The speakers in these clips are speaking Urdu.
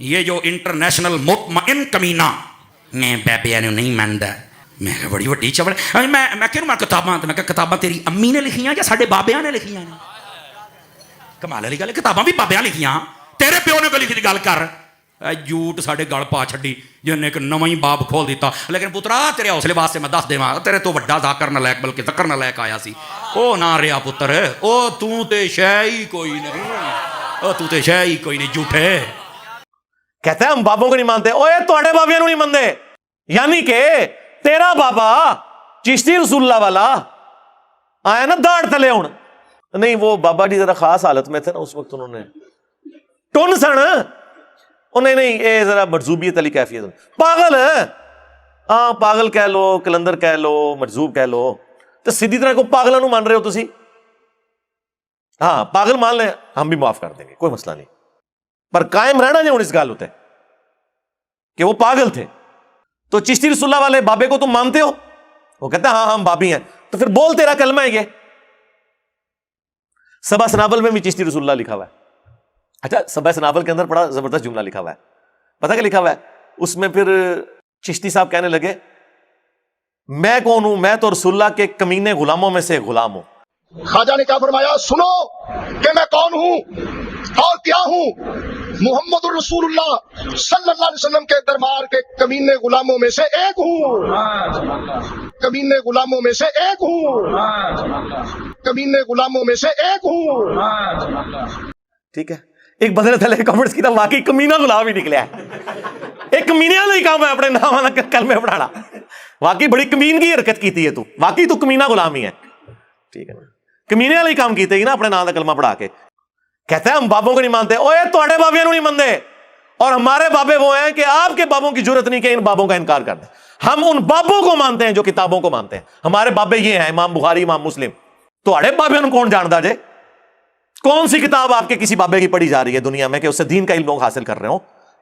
یہ جو انٹرنیشنل مطمئن کمینہ میں بابیا نے نہیں مانتا. میں کہ بڑی وڈی چبڑ. میں کہ کتاباں میں کہ کتاباں تیری امی نے لکھیاں یا ساڈے بابیاں نے لکھیاں نے؟ کمال والی گل ہے, کتاباں بھی بابیاں لکھیاں, تیرے پیو نے لکھی گل کر. جھوٹ ساڈے گل پا چھڈی جن ایک نواں ہی باب کھول دیتا. لیکن پترا تیرے حوصلے واسطے میں دس دیواں, تیرے تو وڈا ذاکر نالائق بلکہ ذکر نالائق آیا سی. او نہ رہا پتر, او تو تے شے ہی کوئی نہیں, او تو تے شے ہی کوئی نہیں, جھوٹے. کہتا ہے ہم بابوں کو نہیں مانتے. اوے تواڈے بابیاں نوں نہیں مانتے, یعنی کہ تیرا بابا چشتی رسول اللہ والا آیا نا داڑ تلے ہوں. نہیں وہ بابا جی ذرا خاص حالت میں تھے نا اس وقت, انہوں نے ٹن سن, نہیں اے ذرا مرزوبیت علی کیفیت, پاگل ہے. ہاں پاگل کہہ لو, کلندر کہہ لو, مرزوب کہہ لو, تو سیدھی طرح کو پاگلوں نوں مان رہے ہو تسی. ہاں پاگل مان لیں, ہم بھی معاف کر دیں گے, کوئی مسئلہ نہیں, پر قائم رہنا جو اس گال ہوتے کہ وہ پاگل تھے. تو چشتی رسول اللہ والے بابے کو تم مانتے ہو؟ وہ کہتا ہے ہاں ہم بابی ہیں. تو پھر بول تیرا کلمہ ہے یہ. سبا سنابل میں بھی چشتی رسول اللہ لکھا ہوا ہے. اچھا سبا سنابل کے اندر بڑا زبردست جملہ لکھا ہوا ہے, پتہ کیا لکھا ہوا ہے اس میں؟ پھر چشتی صاحب کہنے لگے میں کون ہوں, میں تو رسول اللہ کے کمینے غلاموں میں سے ایک غلام ہوں. خواجہ نے کیا فرمایا, سنو کہ میں کون ہوں اور کیا ہوں. محمد الرسول اللہ صلی اللہ علیہ وسلم کے دربار کے کمینے غلاموں میں سے ایک ہوں, کمینے غلاموں میں سے ایک ہوں, کمینے غلاموں میں سے ایک ہوں. ٹھیک ہے, ایک بدر تھلے کمنٹس کی تھا واقعی کمینہ غلام ہی نکلیا ہے. ایک کمینے والا ہی کام ہے اپنے نام والا کلمے پڑھانا. واقعی بڑی کمین کی حرکت کی ہے تو, واقعی تو کمینہ غلام ہی ہے. ٹھیک ہے, کمینے والا ہی کام کیتے ہی نا اپنے نام کا کلمہ پڑھا کے. کہتا ہے ہم بابوں کو نہیں مانتے. اوے تواڈے بابیاں نوں نہیں مانتے, اور ہمارے بابے وہ ہیں کہ آپ کے بابوں کی جرت نہیں کہ ان بابوں کا انکار کر دیں. ہم ان بابوں کو مانتے ہیں جو کتابوں کو مانتے ہیں. ہمارے بابے یہ ہیں امام بخاری, امام مسلم. تواڈے بابیاں نوں کون جاندا جے؟ کون سی کتاب آپ کے کسی بابے کی پڑھی جا رہی ہے دنیا میں کہ اس سے دین کا علم لوگ حاصل کر رہے ہوں؟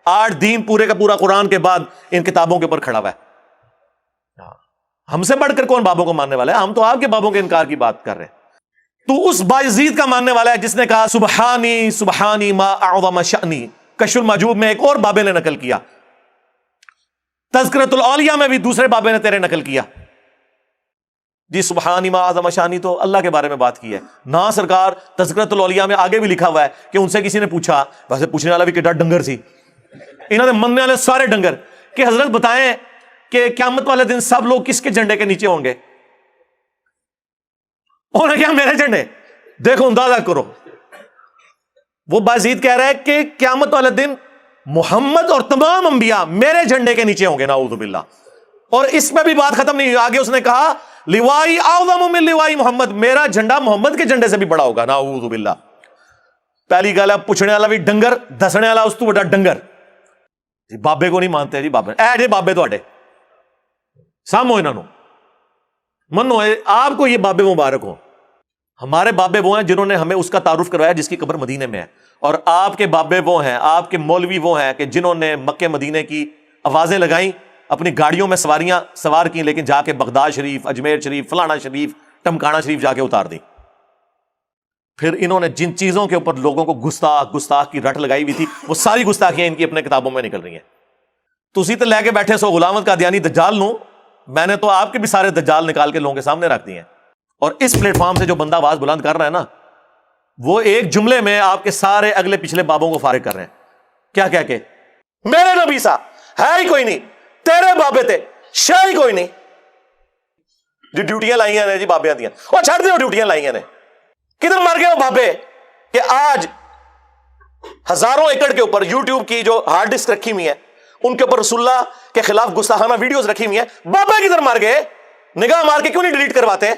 8 دین پورے کا پورا قرآن کے بعد ان کتابوں کے اوپر کھڑا ہوا ہے. ہم سے بڑھ کر کون بابوں کو ماننے والا ہے؟ ہم تو آپ کے بابوں کے انکار کی بات کر رہے ہیں. تو اس بایزید کا ماننے والا ہے جس نے کہا سبحانی سبحانی ما اعظم شأنی. کشف المحجوب میں ایک اور بابے نے نقل کیا, تذکرۃ الاولیاء میں بھی دوسرے بابے نے تیرے نقل کیا. جی سبحانی ما اعظم شأنی تو اللہ کے بارے میں بات کی ہے نا سرکار. تذکرۃ الاولیاء میں آگے بھی لکھا ہوا ہے کہ ان سے کسی نے پوچھا, ویسے پوچھنے والا بھی کہ ڈنگر سی, انہوں نے مننے والے سارے ڈنگر, کہ حضرت بتائیں کہ قیامت والے دن سب لوگ کس کے جھنڈے کے نیچے ہوں گے؟ انہوں نے کیا میرے جھنڈے. دیکھو اندازہ کرو, وہ بازید کہہ رہا ہے کہ قیامت والے دن محمد اور تمام انبیاء میرے جھنڈے کے نیچے ہوں گے, نعوذ باللہ. اور اس میں بھی بات ختم نہیں ہوئی, آگے اس نے کہا لوائی اعظم من لوائی محمد, میرا جھنڈا محمد کے جھنڈے سے بھی بڑا ہوگا, نعوذ باللہ. پہلی گل ہے پوچھنے والا بھی ڈنگر, دسنے والا اس تو بڑا ڈنگر. جی بابے کو نہیں مانتے, جی بابے اے جی بابے تواڈے سامو انہاں نوں منو, آپ کو یہ بابے مبارک ہوں. ہمارے بابے وہ ہیں جنہوں نے ہمیں اس کا تعارف کروایا جس کی قبر مدینے میں ہے, اور آپ کے بابے وہ ہیں, آپ کے مولوی وہ ہیں کہ جنہوں نے مکے مدینے کی آوازیں لگائیں, اپنی گاڑیوں میں سواریاں سوار کی, لیکن جا کے بغداد شریف, اجمیر شریف, فلانا شریف, ٹمکانا شریف جا کے اتار دی. پھر انہوں نے جن چیزوں کے اوپر لوگوں کو گستاخ کی رٹ لگائی ہوئی تھی, وہ ساری گستاخیاں ان کی اپنے کتابوں میں نکل رہی ہیں. تسی تو لے کے بیٹھے سو غلامت قادیانی دجال نوں, میں نے تو آپ کے بھی سارے دجال نکال کے لوگوں کے سامنے رکھ دیے ہیں. اور اس پلیٹ فارم سے جو بندہ آواز بلند کر رہا ہے نا, وہ ایک جملے میں آپ کے سارے اگلے پچھلے بابوں کو فارغ کر رہے ہیں. کیا کہہ کے میرے نبی سا ہے ہی کوئی نہیں, تیرے بابے تے شے ہی کوئی نہیں. جو ڈیوٹیاں لائیاں نے جی بابیاں دیاں, وہ چھڑ دے, ڈیوٹیاں لائیاں نے, کدھر مر گئے وہ بابے کہ آج ہزاروں ایکڑ کے اوپر یوٹیوب کی جو ہارڈ ڈسک رکھی ہوئی ہے ان کے اوپر رسول اللہ کے خلاف گستاخانہ ویڈیوز رکھی ہوئی ہیں. بابا کدھر مر گئے؟ نگاہ مار کے کیوں نہیں ڈیلیٹ کرواتے؟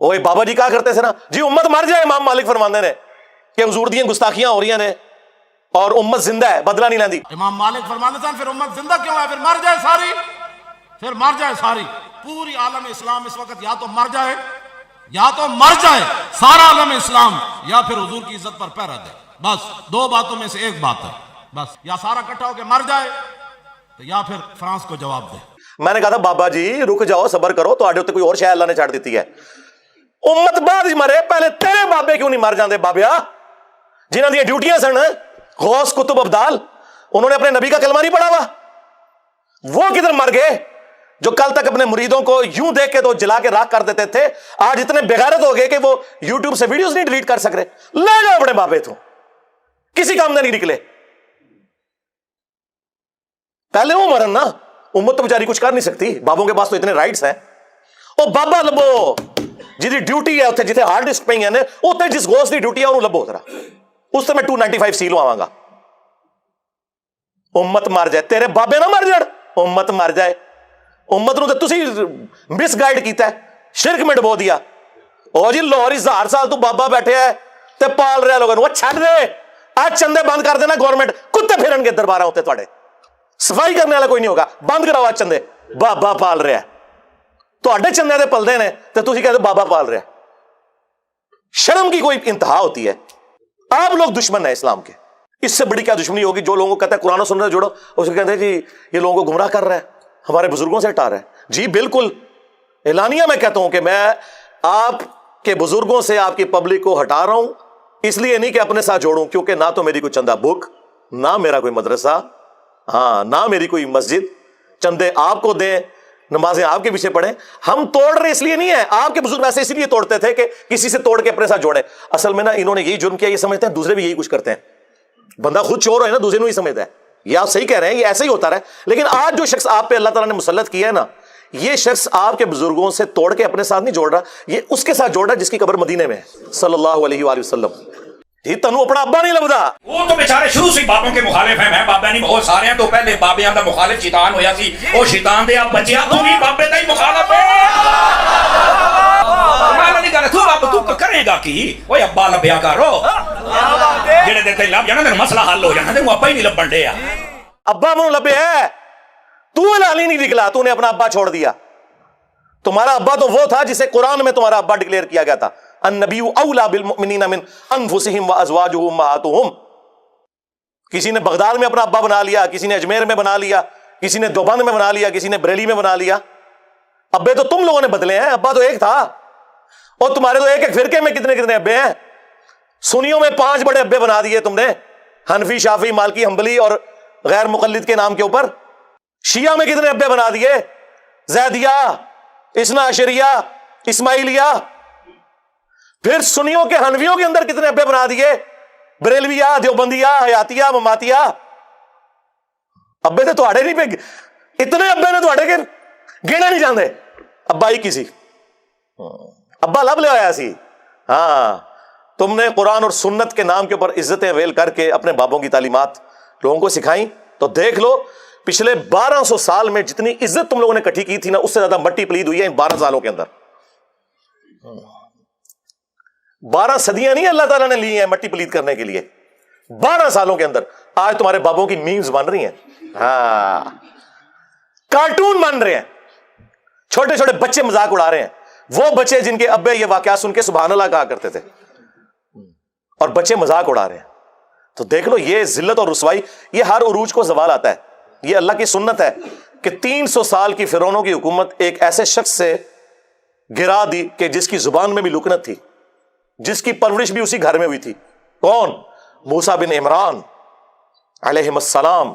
اوے بابا جی کہا کرتے تھے نا جی امت مر جائے, امام مالک فرماندے نے کہ حضور دیاں گستاخیاں ہو رہی ہیں اور امت زندہ ہے, بدلہ نہیں لیندی. امام مالک فرماندے تھے پھر امت زندہ کیوں ہے؟ پھر مر جائے ساری, پھر مر جائے ساری. پوری عالم اسلام اس وقت یا تو مر جائے, یا تو مر جائے سارا عالم اسلام, یا پھر حضور کی عزت پر پہرا دے. بس دو باتوں میں سے ایک بات ہے, بس یا سارا اکٹھا ہو کے مر جائے یا پھر فرانس کو جواب دے. میں نے کہا تھا بابا جی رک جاؤ, صبر کرو, تو آڈے کوئی اور شے اللہ نے چھاڑ دیتی ہے. امت بعد ہی مرے, پہلے تیرے بابے کیوں نہیں مر جاندے بابیا, جنہاں دی ڈیوٹیاں سن غوث کتب ابدال, انہوں نے اپنے نبی کا کلمہ نہیں پڑھا ہوا؟ وہ کدھر مر گئے جو کل تک اپنے مریدوں کو یوں دیکھ کے تو جلا کے راکھ کر دیتے تھے، آج اتنے بغیرت ہو گئے کہ وہ یوٹیوب سے ویڈیوز نہیں ڈیلیٹ کر سک رہے؟ لے جاؤ اپنے بابے تو، کسی کام میں نہیں نکلے۔ پہلے وہ مرن نا، امت تو بیچاری کچھ کر نہیں سکتی، بابوں کے پاس تو اتنے رائٹس ہیں۔ او بابا لبو جی ڈیوٹی ہے اتنے جتنے ہارڈ ڈسک پہ ہیں اتنے جس گوشت کی ڈیوٹی ہے انہوں لبو ذرا، اس سے میں 295 سی لو آواں گا۔ امت مر جائے، تیرے بابے نہ مر جڑ، امت مر جائے۔ امت نو تے تسی مس گائیڈ کیتا ہے، شرک میں ڈبو دیا۔ او جی لاہور 1000 سال تو بابا بیٹھے ہے تے پال رہا لوگوں وہ چھڈ دے، آج چندے بند کر دینا گورنمنٹ، کتے پھرن گے دربار ہوتے تواڈے، صفائی کرنے والا کوئی نہیں ہوگا، بند کراؤ آج چندے، بابا پال رہا ہے، تواڈے چندے دے پلدے نے تے تسی کہتے بابا پال رہا ہے۔ شرم کی کوئی انتہا ہوتی ہے؟ آپ لوگ دشمن ہیں اسلام کے، اس سے بڑی کیا دشمنی ہوگی؟ جو لوگوں کو کہتا ہے قرآن و سنت جوڑو، اسے کہتے ہیں جی یہ لوگوں کو گمراہ کر رہا ہے، ہمارے بزرگوں سے ہٹا رہا ہے۔ جی بالکل اعلانیہ میں کہتا ہوں کہ میں آپ کے بزرگوں سے آپ کی پبلک کو ہٹا رہا ہوں، اس لیے نہیں کہ اپنے ساتھ جوڑوں، کیونکہ نہ تو میری کوئی چندہ بک، نہ میرا کوئی مدرسہ، ہاں نہ میری کوئی مسجد، چندے آپ کو دیں، نمازیں آپ کے پیچھے پڑھیں۔ ہم توڑ رہے اس لیے نہیں ہے، آپ کے بزرگ ایسے اس لیے توڑتے تھے کہ کسی سے توڑ کے اپنے ساتھ جوڑیں۔ اصل میں نا انہوں نے یہی جرم کیا، یہ سمجھتے ہیں دوسرے بھی یہی کچھ کرتے ہیں۔ بندہ خود چور ہے نا، دوسرے نہیں سمجھتا ہے، یہ آپ صحیح کہہ رہے ہیں، یہ ایسے ہی ہوتا رہا ہے۔ لیکن آج جو شخص آپ پہ اللہ تعالیٰ نے مسلط کیا ہے نا، یہ شخص آپ کے بزرگوں سے توڑ کے اپنے ساتھ نہیں جوڑ رہا، یہ اس کے ساتھ جوڑ رہا ہے جس کی قبر مدینے میں ہے صلی اللہ علیہ وآلہ وسلم۔ جی تنو اپنا ابا نہیں لبدا، وہ تو بیچارے شروع سے بابوں کے مخالف ہیں، میں بابا نہیں، بہت سارے ہیں تو پہلے بابیاں دا مخالف شیطان ہویا سی، او شیطان دے اب بچیا تو بھی بابے دا ہی مخالف ہے۔ میں نہیں کہہ رہا تو اب تو کرے گا کی، اوے ابا لبیا کرو، جڑے دے تے لب جانا تے مسئلہ حل ہو جانا، تے وہ ابا ہی نہیں لبن ڈے۔ ابا منہ لبے ہے، تو ہلالی نہیں نکلا، تو نے اپنا ابا چھوڑ دیا۔ تمہارا ابا تو وہ تھا جسے قرآن میں تمہارا ابا ڈکلیئر کیا گیا تھا، النبی اولا بالمؤمنین من انفسہم وازواجہ امہاتہم۔ کسی نے بغداد میں اپنا ابا بنا لیا، کسی نے اجمیر میں بنا لیا، کسی نے دیوبند میں بنا لیا، کسی نے بریلی میں بنا لیا۔ ابے تو تم لوگوں نے بدلے ہیں، ابا تو ایک تھا، اور تمہارے تو ایک ایک فرقے میں کتنے کتنے ابے ہیں۔ سنیوں میں 5 بڑے ابے بنا دیے تم نے، حنفی، شافعی، مالکی، حنبلی اور غیر مقلد کے نام کے اوپر۔ شیعہ میں کتنے ابے بنا دیے، زیدیہ، اثنا عشریہ، اسماعیلیہ۔ پھر سنیوں کے حنفیوں کے اندر کتنے ابے بنا دیے، بریلویہ، دیوبندیہ، حیاتیہ، مماتیہ۔ ابے تو تواڈے نہیں پہ اتنے ابے نے تواڈے کے گینے نہیں جاندے، ابا ہی کسی ابا لب لے آیا سی۔ ہاں تم نے قرآن اور سنت کے نام کے اوپر عزتیں ویل کر کے اپنے بابوں کی تعلیمات لوگوں کو سکھائیں، تو دیکھ لو پچھلے 1200 سال میں جتنی عزت تم لوگوں نے کٹھی کی تھی نا، اس سے زیادہ مٹی پلید ہوئی ہے ان 12 سالوں کے اندر۔ 12 صدیاں نہیں اللہ تعالیٰ نے لی ہیں مٹی پلید کرنے کے لیے، 12 سالوں کے اندر آج تمہارے بابوں کی میمز بن رہی ہیں، ہاں کارٹون بن رہے ہیں، چھوٹے چھوٹے بچے مذاق اڑا رہے ہیں، وہ بچے جن کے ابے یہ واقعات سن کے سبحان اللہ کہا کرتے تھے، اور بچے مذاق اڑا رہے ہیں۔ تو دیکھ لو یہ ذلت اور رسوائی، یہ ہر عروج کو زوال آتا ہے۔ یہ اللہ کی سنت ہے کہ 300 سال کی فرعونوں کی حکومت ایک ایسے شخص سے گرا دی کہ جس کی زبان میں بھی لکنت تھی، جس کی پرورش بھی اسی گھر میں ہوئی تھی۔ کون؟ موسیٰ بن عمران علیہ السلام۔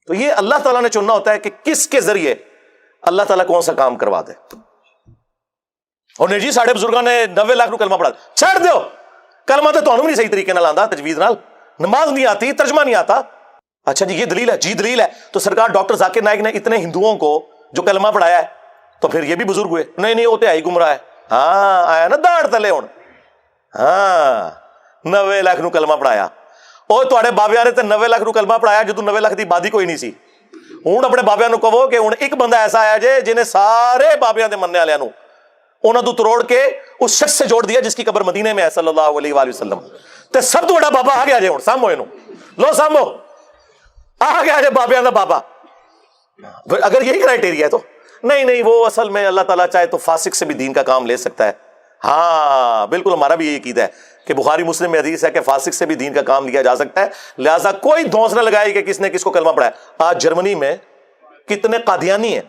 تو یہ اللہ تعالیٰ نے چننا ہوتا ہے کہ کس کے ذریعے اللہ تعالیٰ کون سا کام کروا دے۔ اور نہیں جی ساڑھے بزرگاں نے 90 لاکھ رو کلمہ پڑھا، چھڑ دیو کلمہ تو تانوں بھی نہیں صحیح طریقے نال آندا، تجوید نال، نماز نہیں آتی، ترجمہ نہیں آتا۔ اچھا جی یہ دلیل ہے، جی دلیل ہے، تو سرکار ڈاکٹر ذاکر نائک نے اتنے ہندوؤں کو جو کلمہ پڑھایا ہے تو پھر یہ بھی بزرگ ہوئے؟ نہیں نہیں وہ تو ہی گمراہ ہے۔ ہاں آیا نا داڑ تلے ہن، ہاں 90 لاکھ نو کلمہ پڑھایا، اور تواڈے بابیاں نے تے 90 لاکھ نو کلمہ پڑھایا جدوں 90 لاکھ دی آبادی کوئی نہیں سی۔ ہن اپنے بابیاں نو کہو کہ ہن ایک بندہ ایسا آیا جے جنہیں سارے بابیاں دے مننے والےاں نو انہاں تو تروڑ کے اس شخص سے جوڑ دیا جس کی قبر مدینے میں ہے صلی اللہ علیہ وآلہ وسلم۔ تے سب تو بڑا بابا آ گیا جے ہن، سامو اینو، لو سامو آ گیا جے بابیاں دا بابا۔ اگر یہی کرائٹیریا ہے تو نہیں نہیں، وہ اصل میں اللہ تعالیٰ چاہے تو فاسق سے بھی دین کا کام لے سکتا ہے۔ ہاں بالکل ہمارا بھی یہی عقیدہ ہے کہ بخاری مسلم میں حدیث ہے کہ فاسق سے بھی دین کا کام لیا جا سکتا ہے، لہٰذا کوئی دھونس نہ لگائے کہ کس نے کس کو کلمہ پڑھایا۔ آج جرمنی میں کتنے قادیانی ہیں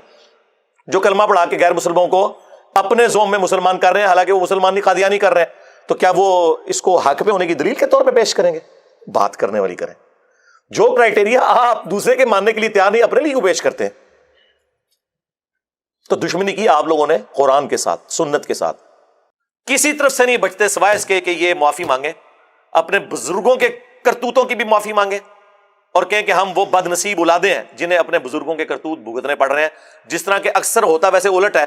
جو کلمہ پڑھا کے غیر مسلموں کو اپنے زوم میں مسلمان کر رہے ہیں، حالانکہ وہ مسلمان نہیں قادیانی کر رہے ہیں، تو کیا وہ اس کو حق پہ ہونے کی دلیل کے طور پہ پیش کریں گے؟ بات کرنے والی کریں۔ جو کرائٹیریا آپ دوسرے کے ماننے کے لیے تیار نہیں، اپنے لیے کیوں پیش کرتے ہیں؟ تو دشمنی کی آپ لوگوں نے قرآن کے ساتھ، سنت کے ساتھ. کسی طرف سے نہیں بچتے سوائے اس کے کہ یہ معافی مانگیں، اپنے بزرگوں کے کرتوتوں کی بھی معافی مانگیں، اور کہیں کہ ہم وہ بد نصیب اولادیں ہیں جنہیں اپنے بزرگوں کے کرتوت بھگتنے پڑ رہے ہیں. جس طرح کہ اکثر ہوتا ویسے الٹ ہے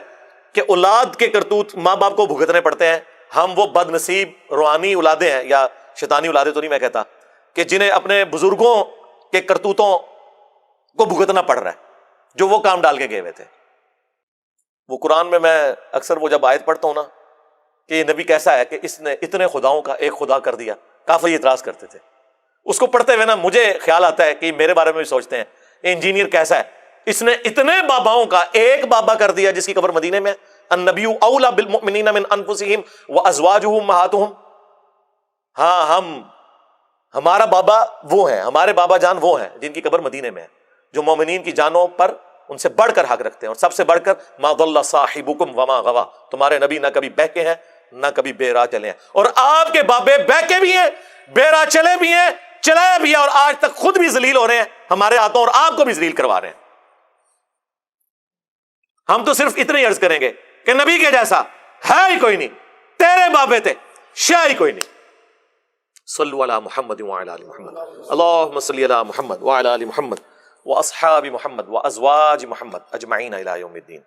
کہ اولاد کے کرتوت ماں باپ کو بھگتنے پڑتے ہیں، ہم وہ بد نصیب روحانی اولادیں ہیں، یا شیطانی اولادیں تو نہیں میں کہتا، کہ جنہیں اپنے بزرگوں کے کرتوتوں کو بھگتنا پڑ رہا ہے جو وہ کام ڈال کے گئے ہوئے تھے. وہ قرآن میں اکثر وہ جب آیت پڑھتا ہوں نا کہ یہ نبی کیسا ہے کہ اس نے اتنے خداؤں کا ایک خدا کر دیا، کافر یہ اعتراض کرتے تھے. اس کو پڑھتے ہوئے نا مجھے خیال آتا ہے کہ میرے بارے میں بھی سوچتے ہیں انجینئر کیسا ہے، اس نے اتنے باباؤں کا ایک بابا کر دیا جس کی قبر مدینے میں. النبی اولا بالمؤمنین من انفسہم وازواجہ امہاتہم. ہاں ہمارا بابا وہ ہیں، ہمارے بابا جان وہ ہیں جن کی قبر مدینے میں ہے، جو مومنین کی جانوں پر ان سے بڑھ کر حق رکھتے ہیں، اور سب سے بڑھ کر ما ضل صاحبکم وما غوا. تمہارے نبی نہ کبھی بہکے ہیں نہ کبھی بے راہ چلے ہیں، اور آپ کے بابے بہکے بھی ہیں، بے راہ چلے بھی ہیں، چلایا بھی ہے، اور آج تک خود بھی ذلیل ہو رہے ہیں ہمارے ہاتھوں، اور آپ کو بھی ذلیل کروا رہے ہیں. ہم تو صرف اتنے ہی عرض کریں گے کہ نبی کے جیسا ہے ہی کوئی نہیں، تیرے بابے تھے شاہ ہی کوئی نہیں. صلو علی محمد وعلی آل محمد، اللہم صلی علی محمد وعلی آل محمد واصحاب محمد وازواج محمد اجمعین الی یوم الدین.